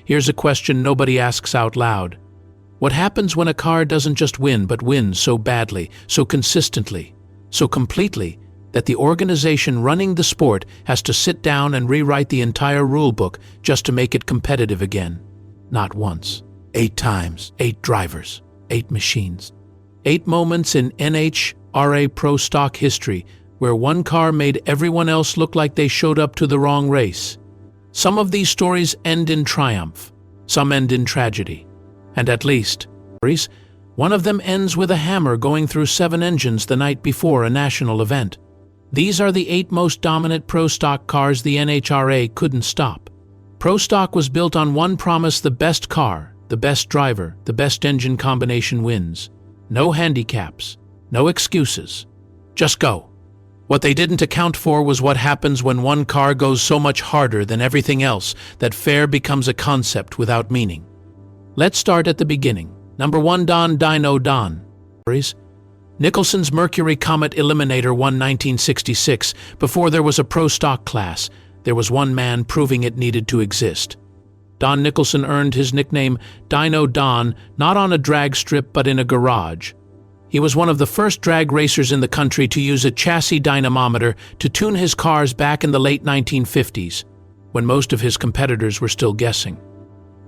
Here's a question nobody asks out loud. What happens when a car doesn't just win, but wins so badly, so consistently, so completely, that the organization running the sport has to sit down and rewrite the entire rulebook just to make it competitive again? Not once. 8 times. 8 drivers. 8 machines. 8 moments in NHRA Pro Stock history where one car made everyone else look like they showed up to the wrong race. Some of these stories end in triumph. Some end in tragedy. And at least, one of them ends with a hammer going through 7 engines the night before a national event. These are the 8 most dominant Pro Stock cars the NHRA couldn't stop. Pro Stock was built on one promise: the best car, the best driver, the best engine combination wins. No handicaps, no excuses. Just go. What they didn't account for was what happens when one car goes so much harder than everything else that fair becomes a concept without meaning. Let's start at the beginning. Number 1, Don Dino Don. Nicholson's Mercury Comet Eliminator won 1966. Before there was a Pro Stock class, there was one man proving it needed to exist. Don Nicholson earned his nickname Dino Don not on a drag strip but in a garage. He was one of the first drag racers in the country to use a chassis dynamometer to tune his cars back in the late 1950s, when most of his competitors were still guessing.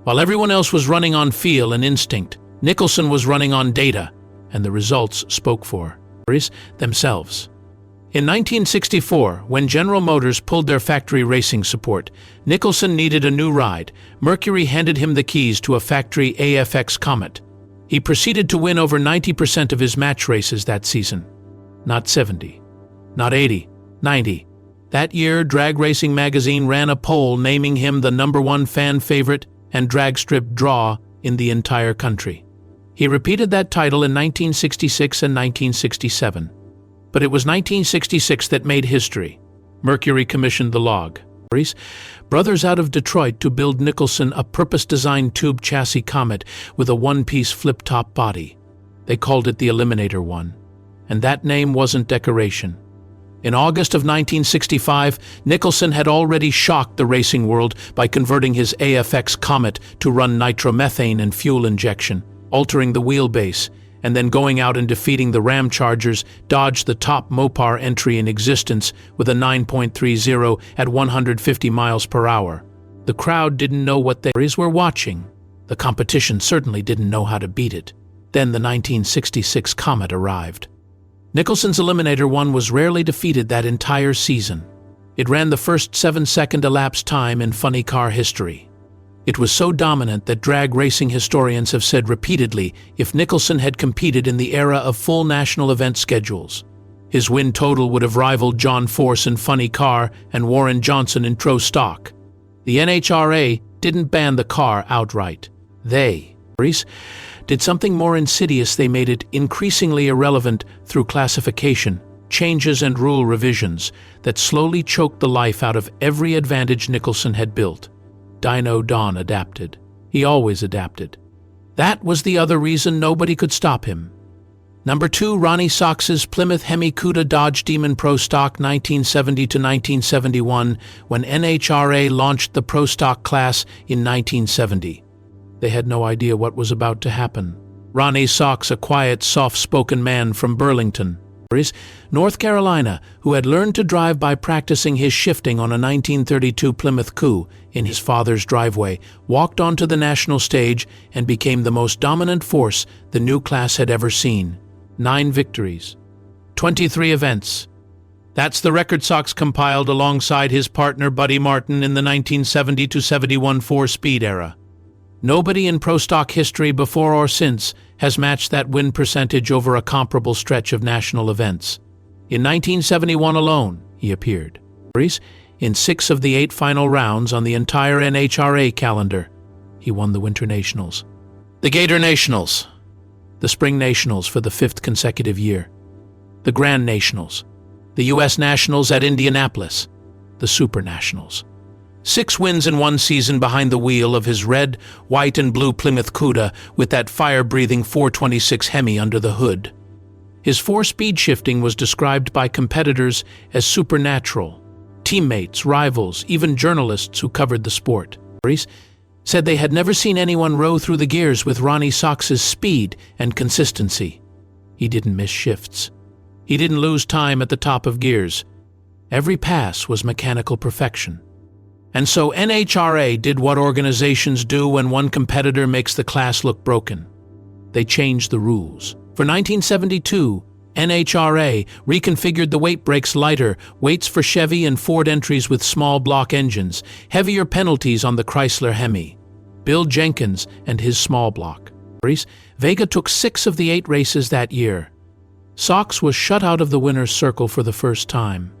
While everyone else was running on feel and instinct, Nicholson was running on data, and the results spoke for themselves. In 1964, when General Motors pulled their factory racing support, Nicholson needed a new ride. Mercury handed him the keys to a factory AFX Comet. He proceeded to win over 90% of his match races that season. Not 70, not 80, 90. That year, Drag Racing magazine ran a poll naming him the #1 fan favorite and drag strip draw in the entire country. He repeated that title in 1966 and 1967. But it was 1966 that made history. Mercury commissioned the log. Brothers out of Detroit to build Nicholson a purpose-designed tube chassis Comet with a one-piece flip-top body. They called it the Eliminator 1. And that name wasn't decoration. In August of 1965, Nicholson had already shocked the racing world by converting his AFX Comet to run nitromethane and fuel injection, altering the wheelbase, and then going out and defeating the Ram Chargers, Dodge, the top Mopar entry in existence, with a 9.30 at 150 miles per hour. The crowd didn't know what they were watching. The competition certainly didn't know how to beat it. Then the 1966 Comet arrived. Nicholson's Eliminator 1 was rarely defeated that entire season. It ran the first 7-second elapsed time in funny car history. It was so dominant that drag racing historians have said repeatedly if Nicholson had competed in the era of full national event schedules, his win total would have rivaled John Force in Funny Car and Warren Johnson in Pro Stock. The NHRA didn't ban the car outright. They did something more insidious. They made it increasingly irrelevant through classification, changes and rule revisions that slowly choked the life out of every advantage Nicholson had built. Dino Don adapted. He always adapted. That was the other reason nobody could stop him. Number 2, Ronnie Sox's Plymouth Hemi Cuda Dodge Demon Pro Stock 1970 to 1971, when NHRA launched the Pro Stock class in 1970. They had no idea what was about to happen. Ronnie Sox, a quiet, soft-spoken man from Burlington, North Carolina, who had learned to drive by practicing his shifting on a 1932 Plymouth Coup in his father's driveway, walked onto the national stage and became the most dominant force the new class had ever seen. 9 victories, 23 events. That's the record Sox compiled alongside his partner Buddy Martin in the 1970 to 71 4-speed era. Nobody in Pro Stock history before or since has matched that win percentage over a comparable stretch of national events. In 1971 alone, he appeared in 6 of the 8 final rounds on the entire NHRA calendar. He won the Winter Nationals, the Gator Nationals, the Spring Nationals for the 5th consecutive year, the Grand Nationals, the U.S. Nationals at Indianapolis, the Super Nationals. 6 wins in one season behind the wheel of his red, white, and blue Plymouth Cuda with that fire-breathing 426 Hemi under the hood. His 4-speed shifting was described by competitors as supernatural. Teammates, rivals, even journalists who covered the sport said they had never seen anyone row through the gears with Ronnie Socks's speed and consistency. He didn't miss shifts. He didn't lose time at the top of gears. Every pass was mechanical perfection. And so NHRA did what organizations do when one competitor makes the class look broken. They changed the rules. For 1972, NHRA reconfigured the weight brakes lighter, weights for Chevy and Ford entries with small block engines, heavier penalties on the Chrysler Hemi. Bill Jenkins and his small block. Vega took 6 of the 8 races that year. Socks was shut out of the winner's circle for the first time.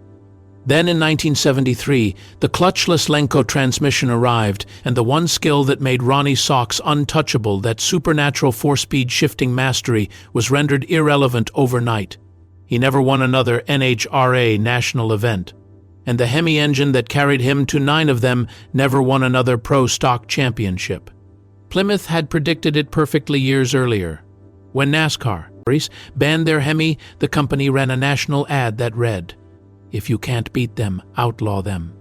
Then in 1973, the clutchless Lenco transmission arrived, and the one skill that made Ronnie Socks untouchable, that supernatural 4-speed shifting mastery, was rendered irrelevant overnight. He never won another NHRA national event, and the Hemi engine that carried him to 9 of them never won another Pro Stock championship. Plymouth had predicted it perfectly years earlier. When NASCAR banned their Hemi, the company ran a national ad that read, "If you can't beat them, outlaw them."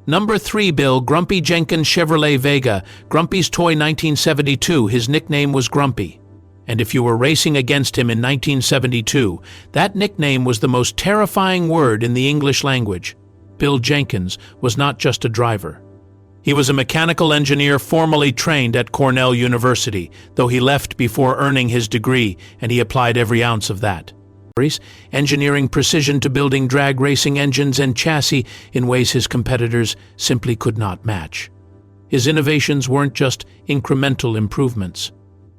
Number 3, Bill Grumpy Jenkins Chevrolet Vega, Grumpy's toy 1972. His nickname was Grumpy. And if you were racing against him in 1972, that nickname was the most terrifying word in the English language. Bill Jenkins was not just a driver. He was a mechanical engineer formally trained at Cornell University, though he left before earning his degree, and he applied every ounce of that. Engineering precision to building drag racing engines and chassis in ways his competitors simply could not match. His innovations weren't just incremental improvements.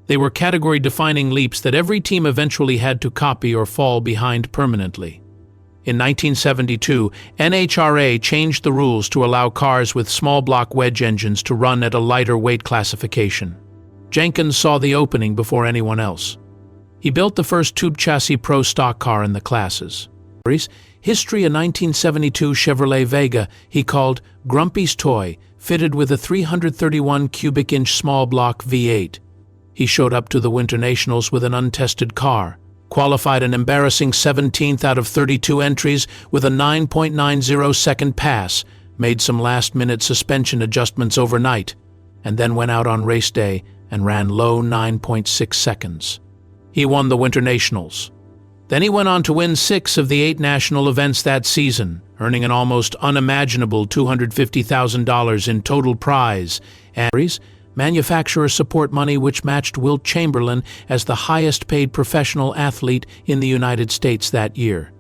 They were category-defining leaps that every team eventually had to copy or fall behind permanently. In 1972, NHRA changed the rules to allow cars with small block wedge engines to run at a lighter weight classification. Jenkins saw the opening before anyone else. He built the first tube chassis Pro Stock car in the classes. History: a 1972 Chevrolet Vega he called Grumpy's Toy, fitted with a 331 cubic inch small block V8. He showed up to the Winter Nationals with an untested car, qualified an embarrassing 17th out of 32 entries with a 9.90 second pass, made some last-minute suspension adjustments overnight, and then went out on race day and ran low 9.6 seconds. He won the Winter Nationals. Then he went on to win 6 of the 8 national events that season, earning an almost unimaginable $250,000 in total prize and manufacturer support money, which matched Wilt Chamberlain as the highest-paid professional athlete in the United States that year.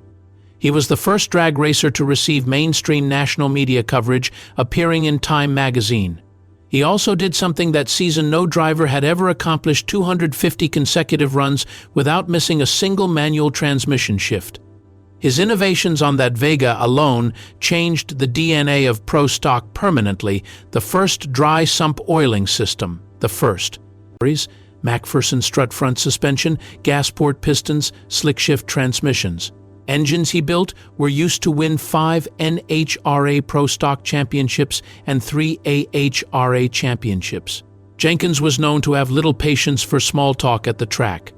He was the first drag racer to receive mainstream national media coverage, appearing in Time magazine. He also did something that season no driver had ever accomplished: 250 consecutive runs without missing a single manual transmission shift. His innovations on that Vega alone changed the DNA of Pro Stock permanently. The first dry sump oiling system, the first. MacPherson strut front suspension, gas port pistons, slick shift transmissions. Engines he built were used to win 5 NHRA Pro Stock championships and 3 AHRA championships. Jenkins was known to have little patience for small talk at the track.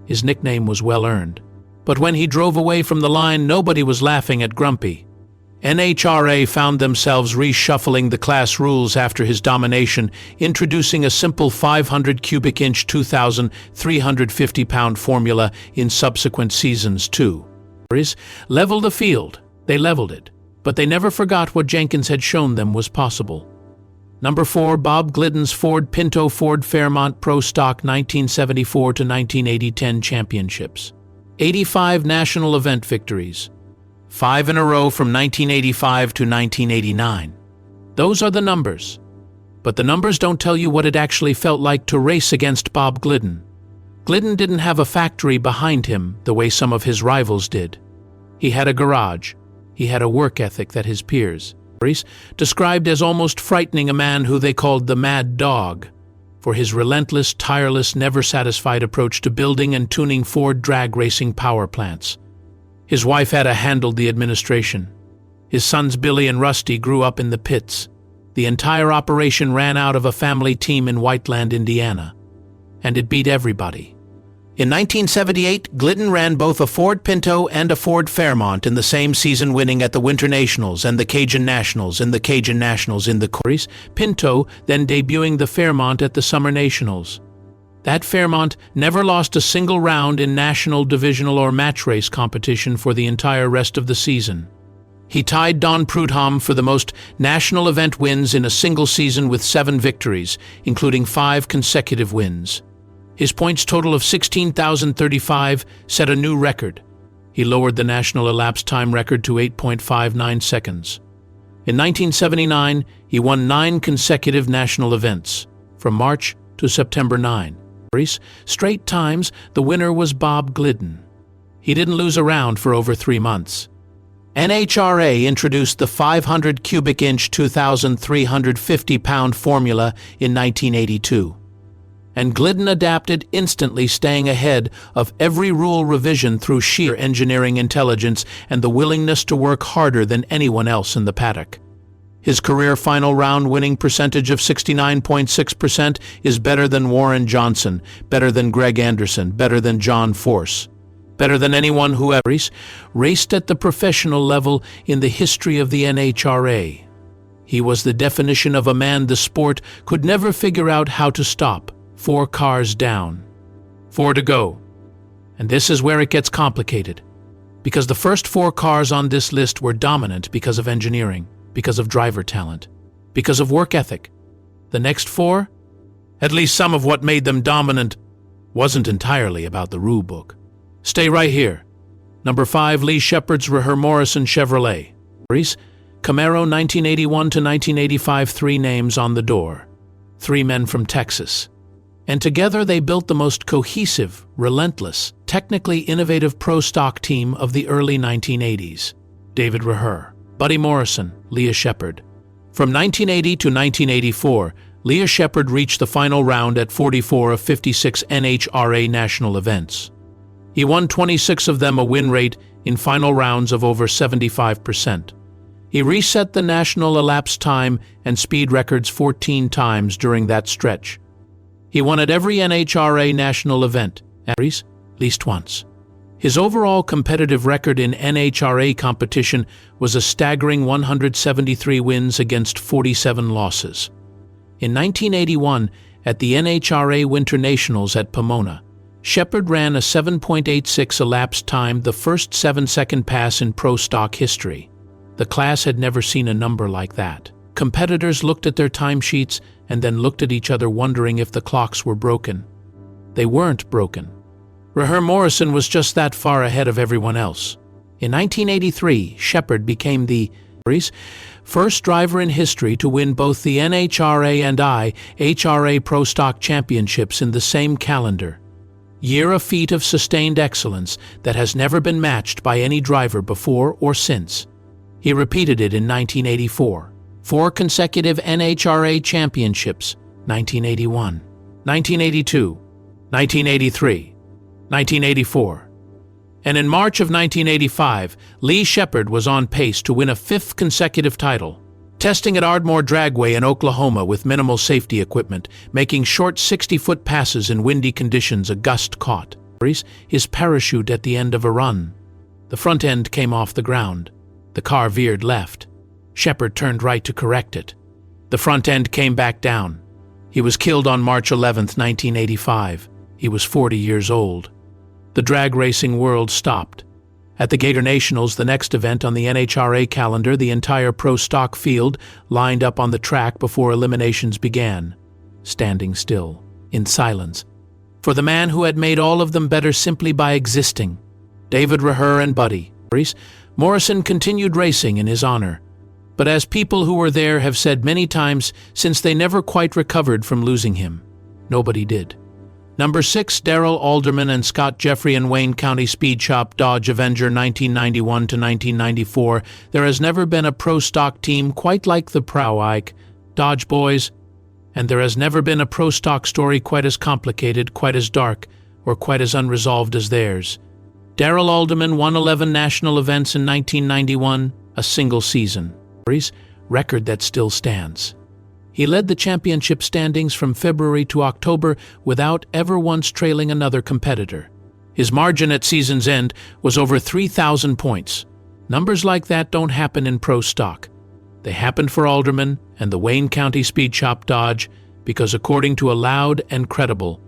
His nickname was well earned. But when he drove away from the line, nobody was laughing at Grumpy. NHRA found themselves reshuffling the class rules after his domination, introducing a simple 500 cubic inch 2,350-pound formula in subsequent seasons too. Level the field. They leveled it, but they never forgot what Jenkins had shown them was possible. Number 4, Bob Glidden's Ford Pinto Ford Fairmont Pro Stock 1974 to 1980 10 championships. 85 national event victories. 5 in a row from 1985 to 1989. Those are the numbers. But the numbers don't tell you what it actually felt like to race against Bob Glidden. Glidden didn't have a factory behind him the way some of his rivals did. He had a garage. He had a work ethic that his peers described as almost frightening, a man who they called the Mad Dog, for his relentless, tireless, never-satisfied approach to building and tuning Ford drag racing power plants. His wife had handled the administration. His sons Billy and Rusty grew up in the pits. The entire operation ran out of a family team in Whiteland, Indiana. And it beat everybody. In 1978, Glidden ran both a Ford Pinto and a Ford Fairmont in the same season, winning at the Winter Nationals and the Cajun Nationals in the Corys, Pinto then debuting the Fairmont at the Summer Nationals. That Fairmont never lost a single round in national, divisional, or match race competition for the entire rest of the season. He tied Don Prudhomme for the most national event wins in a single season with 7 victories, including 5 consecutive wins. His points total of 16,035 set a new record. He lowered the national elapsed time record to 8.59 seconds. In 1979, he won 9 consecutive national events, from March to September 9. Straight times, the winner was Bob Glidden. He didn't lose a round for over 3 months. NHRA introduced the 500 cubic inch 2,350 pound formula in 1982. And Glidden adapted instantly, staying ahead of every rule revision through sheer engineering intelligence and the willingness to work harder than anyone else in the paddock. His career final round winning percentage of 69.6% is better than Warren Johnson, better than Greg Anderson, better than John Force, better than anyone who ever raced at the professional level in the history of the NHRA. He was the definition of a man the sport could never figure out how to stop. 4 cars down, 4 to go. And this is where it gets complicated, because the first 4 cars on this list were dominant because of engineering, because of driver talent, because of work ethic. The next 4, at least some of what made them dominant, wasn't entirely about the rulebook. Stay right here. Number 5, Lee Shepard's Reher Morrison Chevrolet. Camaro 1981 to 1985, 3 names on the door. 3 men from Texas. And together they built the most cohesive, relentless, technically innovative pro stock team of the early 1980s. David Reher, Buddy Morrison, Leah Shepard. From 1980 to 1984, Leah Shepard reached the final round at 44 of 56 NHRA national events. He won 26 of them, a win rate in final rounds of over 75%. He reset the national elapsed time and speed records 14 times during that stretch. He won at every NHRA national event, at least once. His overall competitive record in NHRA competition was a staggering 173 wins against 47 losses. In 1981, at the NHRA Winter Nationals at Pomona, Shepard ran a 7.86 elapsed time, the first 7-second pass in pro stock history. The class had never seen a number like that. Competitors looked at their timesheets and then looked at each other, wondering if the clocks were broken. They weren't broken. Reher Morrison was just that far ahead of everyone else. In 1983, Shepard became the first driver in history to win both the NHRA and NHRA Pro Stock championships in the same calendar year, a feat of sustained excellence that has never been matched by any driver before or since. He repeated it in 1984. 4 consecutive NHRA championships, 1981, 1982, 1983, 1984. And in March of 1985, Lee Shepard was on pace to win a 5th consecutive title, testing at Ardmore Dragway in Oklahoma with minimal safety equipment, making short 60-foot passes in windy conditions. A gust caught his parachute at the end of a run. The front end came off the ground. The car veered left. Shepard turned right to correct it. The front end came back down. He was killed on March 11, 1985. He was 40 years old. The drag racing world stopped. At the Gator Nationals, the next event on the NHRA calendar, the entire pro stock field lined up on the track before eliminations began, standing still, in silence, for the man who had made all of them better simply by existing. David Reher and Buddy Morrison continued racing in his honor. But as people who were there have said many times since, they never quite recovered from losing him. Nobody did. Number 6, Darrell Alderman and Scott Jeffrey in Wayne County Speed Shop Dodge Avenger 1991 to 1994. There has never been a pro stock team quite like the Prow-Ike Dodge boys, and there has never been a pro stock story quite as complicated, quite as dark, or quite as unresolved as theirs. Darrell Alderman won 11 national events in 1991, a single season. Record that still stands. He led the championship standings from February to October without ever once trailing another competitor. His margin at season's end was over 3,000 points. Numbers like that don't happen in pro stock. They happened for Alderman and the Wayne County Speed Shop Dodge because, according to a loud and credible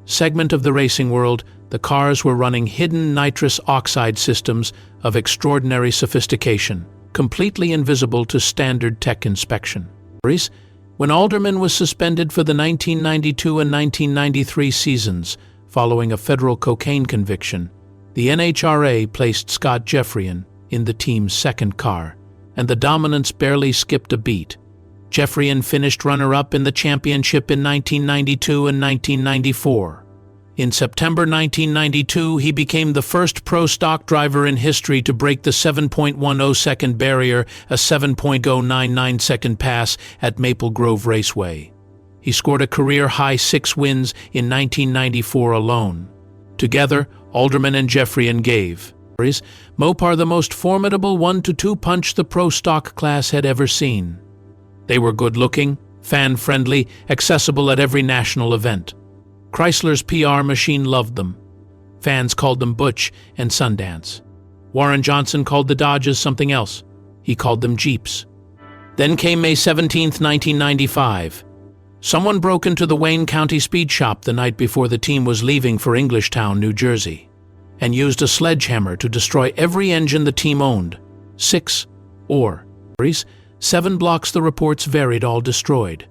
segment of the racing world, the cars were running hidden nitrous oxide systems of extraordinary sophistication, completely invisible to standard tech inspection. When Alderman was suspended for the 1992 and 1993 seasons following a federal cocaine conviction, the NHRA placed Scott Jeffrian in the team's second car, and the dominance barely skipped a beat. Jeffrian finished runner-up in the championship in 1992 and 1994. In September 1992, he became the first pro stock driver in history to break the 7.10-second barrier, a 7.099-second pass at Maple Grove Raceway. He scored a career-high 6 wins in 1994 alone. Together, Alderman and Jeffrian gave Mopar the most formidable 1-2 punch the pro stock class had ever seen. They were good-looking, fan-friendly, accessible at every national event. Chrysler's PR machine loved them. Fans called them Butch and Sundance. Warren Johnson called the Dodges something else. He called them Jeeps. Then came May 17, 1995. Someone broke into the Wayne County Speed Shop the night before the team was leaving for Englishtown, New Jersey, and used a sledgehammer to destroy every engine the team owned. 6 or 7 blocks, the reports varied, all destroyed.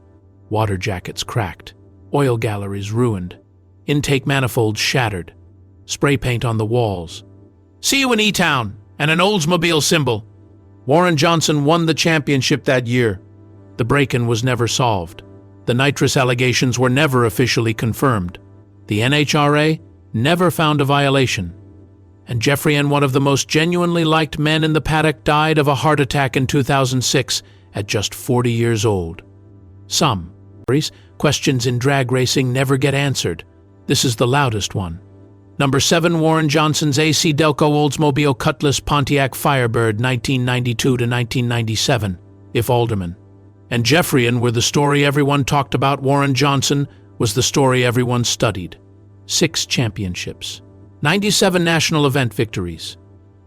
Water jackets cracked. Oil galleries ruined. Intake manifolds shattered. Spray paint on the walls. See you in E-Town, and an Oldsmobile symbol. Warren Johnson won the championship that year. The break-in was never solved. The nitrous allegations were never officially confirmed. The NHRA never found a violation. And Jeffrian, one of the most genuinely liked men in the paddock, died of a heart attack in 2006 at just 40 years old. Some questions in drag racing never get answered. This is the loudest one. Number 7, Warren Johnson's AC Delco Oldsmobile Cutlass Pontiac Firebird 1992 to 1997, if Alderman and Jeffrian were the story everyone talked about, Warren Johnson was the story everyone studied. 6 championships, 97 national event victories,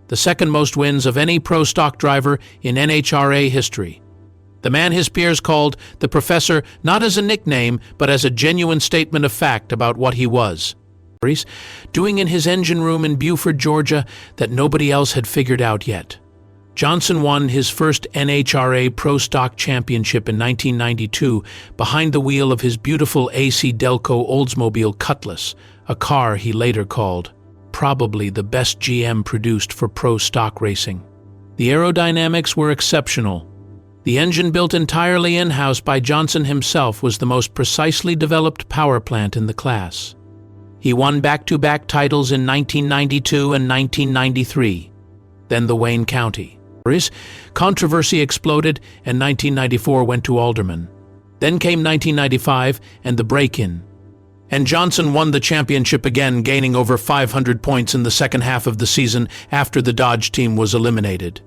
the second most wins of any pro stock driver in NHRA history. The man his peers called the Professor, not as a nickname, but as a genuine statement of fact about what he was doing in his engine room in Buford, Georgia, that nobody else had figured out yet. Johnson won his first NHRA Pro Stock Championship in 1992 behind the wheel of his beautiful AC Delco Oldsmobile Cutlass, a car he later called probably the best GM produced for pro stock racing. The aerodynamics were exceptional. The engine, built entirely in-house by Johnson himself, was the most precisely developed power plant in the class. He won back-to-back titles in 1992 and 1993. Then the Wayne County controversy exploded, and 1994 went to Alderman. Then came 1995 and the break-in. And Johnson won the championship again, gaining over 500 points in the second half of the season after the Dodge team was eliminated.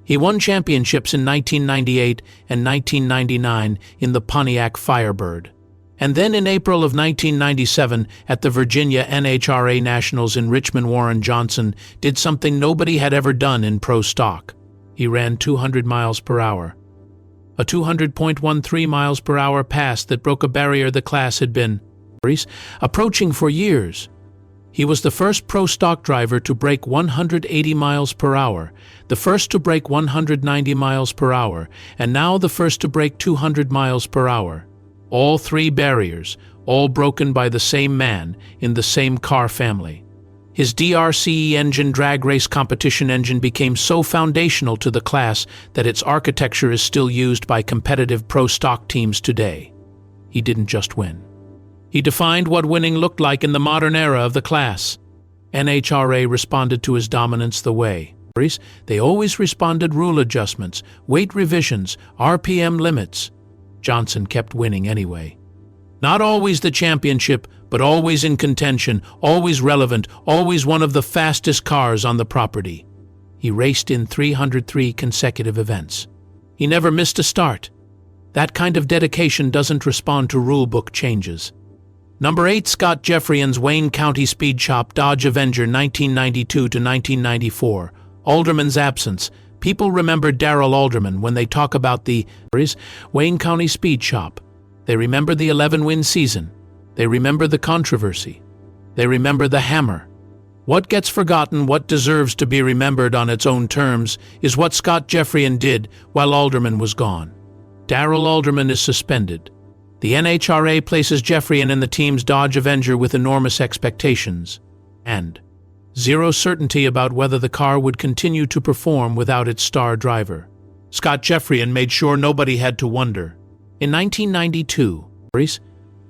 He won championships in 1998 and 1999 in the Pontiac Firebird. And then in April of 1997 at the Virginia NHRA Nationals in Richmond, Warren Johnson did something nobody had ever done in pro stock. He ran 200 miles per hour. A 200.13 miles per hour pass that broke a barrier the class had been approaching for years. He was the first pro stock driver to break 180 miles per hour, the first to break 190 miles per hour, and now the first to break 200 miles per hour. All 3 barriers, all broken by the same man in the same car family. His DRCE engine, drag race competition engine, became so foundational to the class that its architecture is still used by competitive pro stock teams today. He didn't just win. He defined what winning looked like in the modern era of the class. NHRA responded to his dominance the way they always responded: rule adjustments, weight revisions, RPM limits. Johnson kept winning anyway. Not always the championship, but always in contention, always relevant, always one of the fastest cars on the property. He raced in 303 consecutive events. He never missed a start. That kind of dedication doesn't respond to rulebook changes. Number 8, Scott Jeffrien's Wayne County Speed Shop Dodge Avenger 1992 to 1994. Alderman's absence. People remember Darrell Alderman when they talk about the Wayne County Speed Shop. They remember the 11-win season. They remember the controversy. They remember the hammer. What gets forgotten, what deserves to be remembered on its own terms, is what Scott Jeffrien did while Alderman was gone. Darrell Alderman is suspended. The NHRA places Jeffrien in the team's Dodge Avenger with enormous expectations and zero certainty about whether the car would continue to perform without its star driver. Scott Jeffrien made sure nobody had to wonder. In 1992,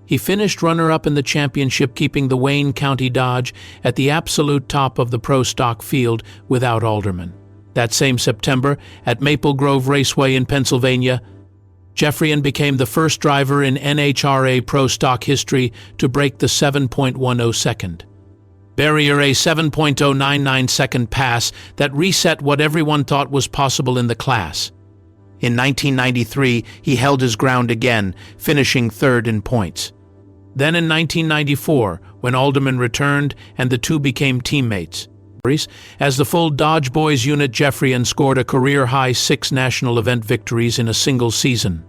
he finished runner-up in the championship, keeping the Wayne County Dodge at the absolute top of the Pro Stock field without Alderman. That same September, at Maple Grove Raceway in Pennsylvania, Jeffrien became the first driver in NHRA Pro Stock history to break the 7.10 second barrier, a 7.099 second pass that reset what everyone thought was possible in the class. In 1993, he held his ground again, finishing third in points. Then in 1994, when Alderman returned and the two became teammates. As the full Dodge Boys unit, Jeffrien scored a career-high 6 national event victories in a single season.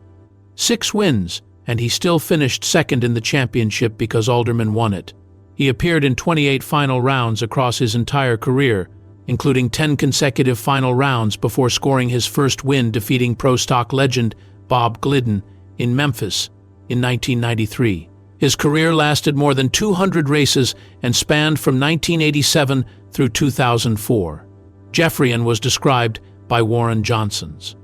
6 wins, and he still finished second in the championship because Alderman won it. He appeared in 28 final rounds across his entire career, including 10 consecutive final rounds before scoring his first win, defeating Pro Stock legend Bob Glidden in Memphis in 1993. His career lasted more than 200 races and spanned from 1987 through 2004. Jeffrien was described by Warren Johnson's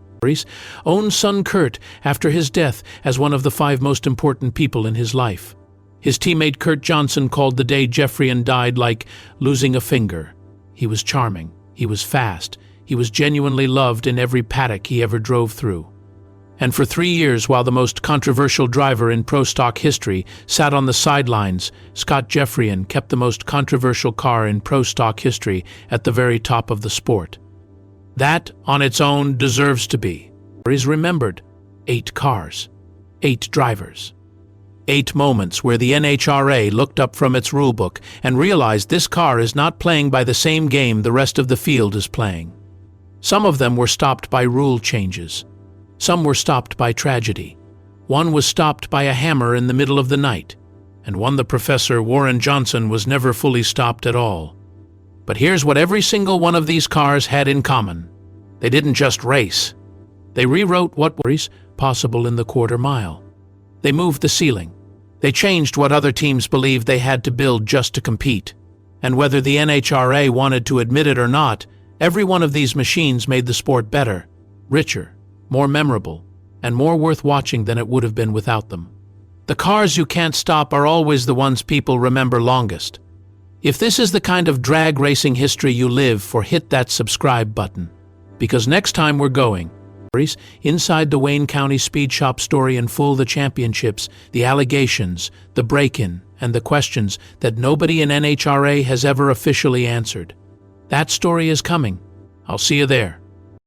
own son Kurt after his death as one of the 5 most important people in his life. His teammate Kurt Johnson called the day Jeffrien died like losing a finger. He was charming, he was fast, he was genuinely loved in every paddock he ever drove through. And for 3 years, while the most controversial driver in Pro Stock history sat on the sidelines, Scott Jeffrien kept the most controversial car in Pro Stock history at the very top of the sport. That, on its own, deserves to be remembered. 8 cars, 8 drivers. 8 moments where the NHRA looked up from its rulebook and realized this car is not playing by the same game the rest of the field is playing. Some of them were stopped by rule changes. Some were stopped by tragedy. One was stopped by a hammer in the middle of the night, and one, the Professor Warren Johnson, was never fully stopped at all. But here's what every single one of these cars had in common. They didn't just race. They rewrote what was possible in the quarter mile. They moved the ceiling. They changed what other teams believed they had to build just to compete. And whether the NHRA wanted to admit it or not, every one of these machines made the sport better, richer, more memorable, and more worth watching than it would have been without them. The cars you can't stop are always the ones people remember longest. If this is the kind of drag racing history you live for, hit that subscribe button. Because next time we're going inside the Wayne County Speed Shop story in full, the championships, the allegations, the break-in, and the questions that nobody in NHRA has ever officially answered. That story is coming. I'll see you there.